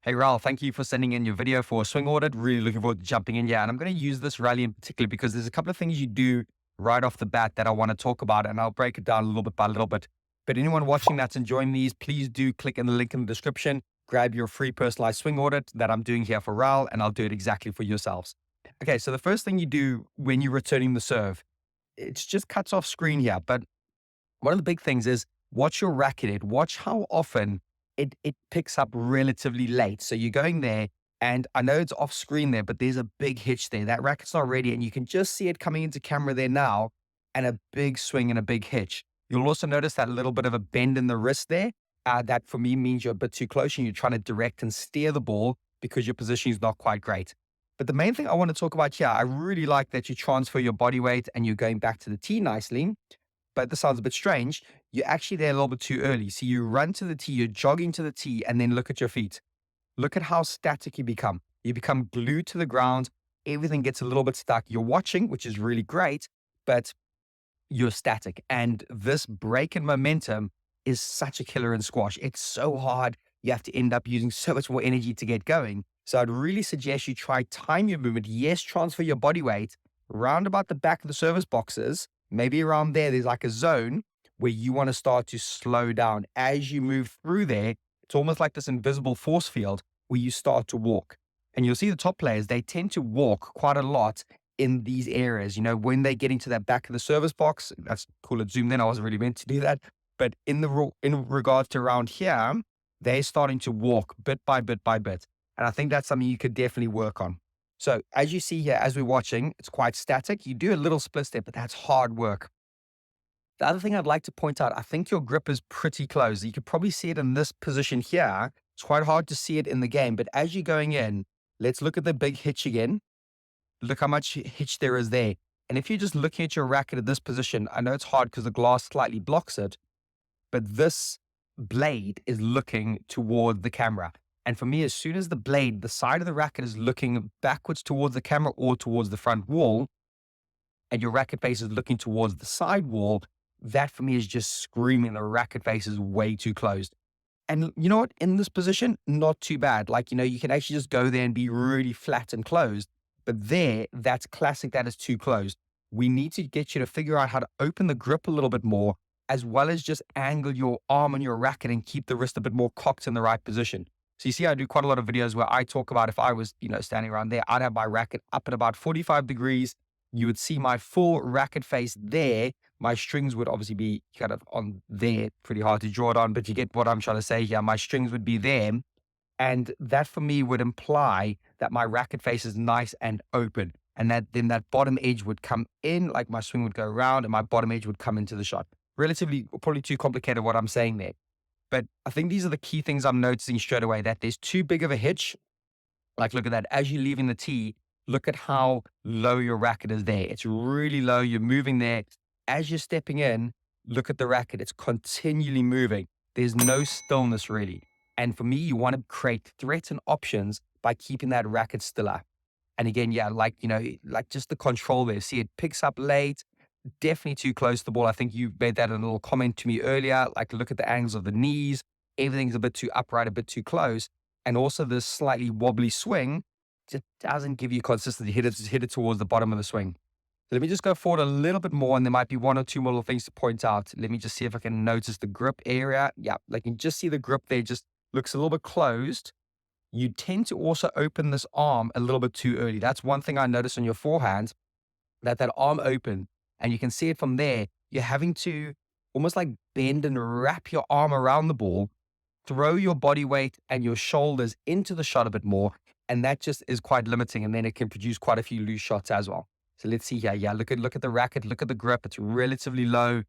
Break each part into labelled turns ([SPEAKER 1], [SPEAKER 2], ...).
[SPEAKER 1] Hey, Raoul, thank you for sending in your video for a swing audit. Really looking forward to jumping in. Yeah, and I'm going to use this rally in particular because there's a couple of things you do right off the bat that I want to talk about, and I'll break it down a little bit by little bit. But anyone watching that's enjoying these, please do click in the link in the description, grab your free personalized swing audit that I'm doing here for Raoul, and I'll do it exactly for yourselves. Okay, so the first thing you do when you're returning the serve, it's just cuts off screen here, but one of the big things is watch your racket head. Watch how often it picks up relatively late. So you're going there, and I know it's off screen there, but there's a big hitch there. That racket's not ready, and you can just see it coming into camera there now, and a big swing and a big hitch. You'll also notice that little bit of a bend in the wrist there. That for me means you're a bit too close and you're trying to direct and steer the ball because your position is not quite great. But the main thing I want to talk about here, I really like that you transfer your body weight and you're going back to the tee nicely, but this sounds a bit strange. You're actually there a little bit too early. So you run to the tee, you're jogging to the tee, and then look at your feet. Look at how static you become. You become glued to the ground. Everything gets a little bit stuck. You're watching, which is really great, but you're static. And this break in momentum is such a killer in squash. It's so hard. You have to end up using so much more energy to get going. So I'd really suggest you try time your movement. Yes, transfer your body weight round about the back of the service boxes. Maybe around there's like a zone where you want to start to slow down. As you move through there, it's almost like this invisible force field where you start to walk. And you'll see the top players, they tend to walk quite a lot in these areas. You know, when they're getting to that back of the service box, let's call it zoomed in. I wasn't really meant to do that. But in regards to around here, they're starting to walk bit by bit by bit. And I think that's something you could definitely work on. So as you see here, as we're watching, it's quite static. You do a little split step, but that's hard work. The other thing I'd like to point out, I think your grip is pretty close. You could probably see it in this position here. It's quite hard to see it in the game, but as you're going in, let's look at the big hitch again. Look how much hitch there is there. And if you're just looking at your racket at this position, I know it's hard because the glass slightly blocks it, but this blade is looking toward the camera. And for me, as soon as the blade, the side of the racket is looking backwards towards the camera or towards the front wall, and your racket face is looking towards the side wall, that for me is just screaming the racket face is way too closed. And you know what? In this position, not too bad. Like, you know, you can actually just go there and be really flat and closed. But there, that's classic. That is too closed. We need to get you to figure out how to open the grip a little bit more, as well as just angle your arm on your racket and keep the wrist a bit more cocked in the right position. So you see, I do quite a lot of videos where I talk about if I was, standing around there, I'd have my racket up at about 45 degrees. You would see my full racket face there. My strings would obviously be kind of on there, pretty hard to draw it on, but you get what I'm trying to say here. My strings would be there. And that for me would imply that my racket face is nice and open. And that then that bottom edge would come in, like my swing would go around and my bottom edge would come into the shot. Relatively, probably too complicated what I'm saying there. But I think these are the key things I'm noticing straight away, that there's too big of a hitch. Like, look at that. As you're leaving the tee, look at how low your racket is there. It's really low. You're moving there. As you're stepping in, look at the racket. It's continually moving. There's no stillness really. And for me, you want to create threats and options by keeping that racket stiller. And again, yeah, like just the control there. See, it picks up late, definitely too close to the ball. I think you made that in a little comment to me earlier. Like, look at the angles of the knees. Everything's a bit too upright, a bit too close. And also this slightly wobbly swing just doesn't give you consistency. Hit it towards the bottom of the swing. So let me just go forward a little bit more, and there might be one or two more little things to point out. Let me just see if I can notice the grip area. Yeah, like you can just see the grip there just looks a little bit closed. You tend to also open this arm a little bit too early. That's one thing I noticed on your forehand, that arm open, and you can see it from there. You're having to almost like bend and wrap your arm around the ball, throw your body weight and your shoulders into the shot a bit more. And that just is quite limiting. And then it can produce quite a few loose shots as well. So let's see here. Yeah, look at the racket, look at the grip. It's relatively low,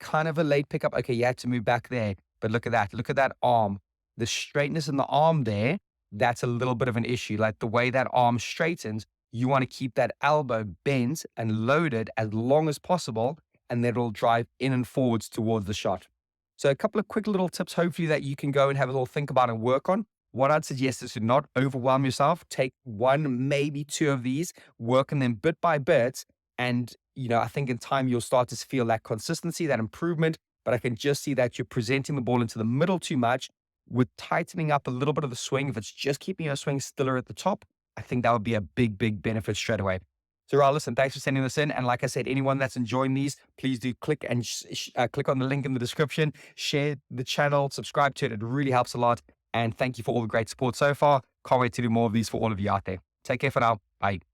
[SPEAKER 1] kind of a late pickup. Okay, you had to move back there. But look at that arm. The straightness in the arm there, that's a little bit of an issue. Like the way that arm straightens, you want to keep that elbow bent and loaded as long as possible, and then it'll drive in and forwards towards the shot. So a couple of quick little tips, hopefully, that you can go and have a little think about and work on. What I'd suggest is to not overwhelm yourself. Take one, maybe two of these, work on them bit by bit. And, I think in time, you'll start to feel that consistency, that improvement. But I can just see that you're presenting the ball into the middle too much. with tightening up a little bit of the swing, if it's just keeping your swing stiller at the top, I think that would be a big, big benefit straight away. So, Raoul, listen, thanks for sending this in. And like I said, anyone that's enjoying these, please do click and click on the link in the description, share the channel, subscribe to it. It really helps a lot. And thank you for all the great support so far. Can't wait to do more of these for all of you out there. Take care for now. Bye.